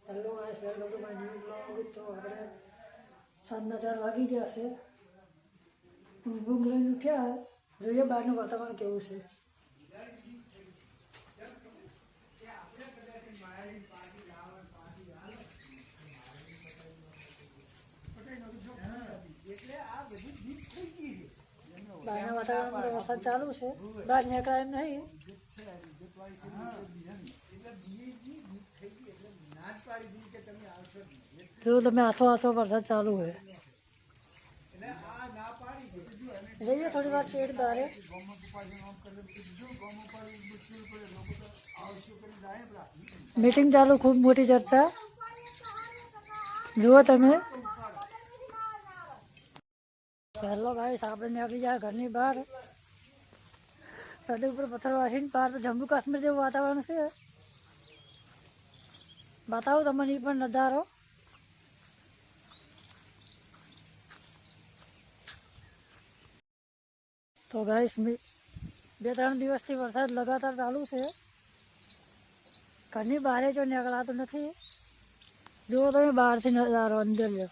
Hello guys, welcome to my new blog. તો આપણે સાંજના 4 વાગી ગયા છે. ઊંઘ લઈને ઉઠ્યા, જોઈએ બહારનું વાતાવરણ કેવું છે. બહારના વાતાવરણમાં વરસાદ ચાલુ છે, બહાર નીકળાય એમ નહીં. જો તમે આછો વરસાદ ચાલુ હોય, જઈએ થોડી વાર પેટ બહાર. મીટિંગ ચાલુ, ખૂબ મોટી ચર્ચા. જુઓ તમે. હેલો ગાઈસ, આપણે નીકળી જાય ઘરની બહાર. રસ્તે ઉપર પથ્થર વાસીને બહાર તો જમ્મુ કાશ્મીર જેવું વાતાવરણ છે. બતાવું તમને એ પણ નજારો. તો ગાઈસ, 2-3 દિવસથી વરસાદ લગાતાર ચાલુ છે. ઘરની બહાર જો નીકળાતું નથી. જુઓ તમે બહારથી નજારો, અંદર લો.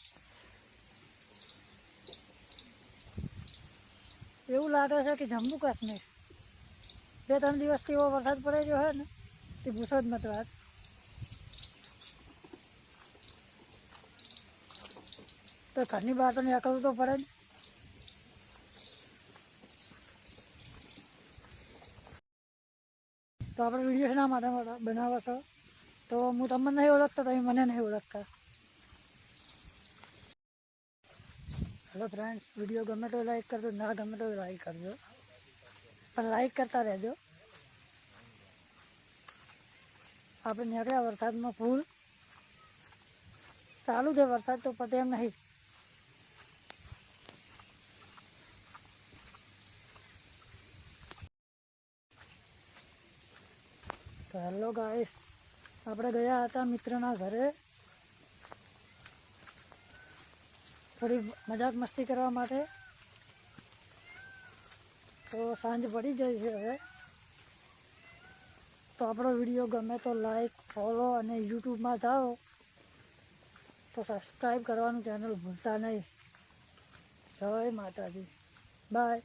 એવું લાગે છે કે જમ્મુ કાશ્મીર 2-3 દિવસથી એવો વરસાદ પડે રહ્યો હોય ને તે પૂછો જ મત વાત. તો ઘરની બહાર તો નીકળવું તો પડે જ. તો આપણે વિડીયો શેના માટે બનાવો છો? તો હું તમને નહીં ઓળખતો, તમે મને નહીં ઓળખતા. હેલો ફ્રેન્ડ્સ, વિડીયો ગમે તો લાઈક કરજો, ના ગમે તો લાઈક કરજો, પણ લાઈક કરતા રહેજો. આપણે નીકળ્યા વરસાદમાં ફૂલ ચાલુ છે. વરસાદ તો પતે એમ નહીં. તો હેલો ગાઈસ, આપણે ગયા હતા મિત્રના ઘરે થોડી મજાક મસ્તી કરવા માટે. તો સાંજ પડી જાય છે હવે. તો આપણો વિડીયો ગમે તો લાઈક, ફોલો અને યુટ્યુબમાં જાઓ તો સબસ્ક્રાઈબ કરવાનું ચેનલ ભૂલતા નહીં. જય માતાજી, બાય.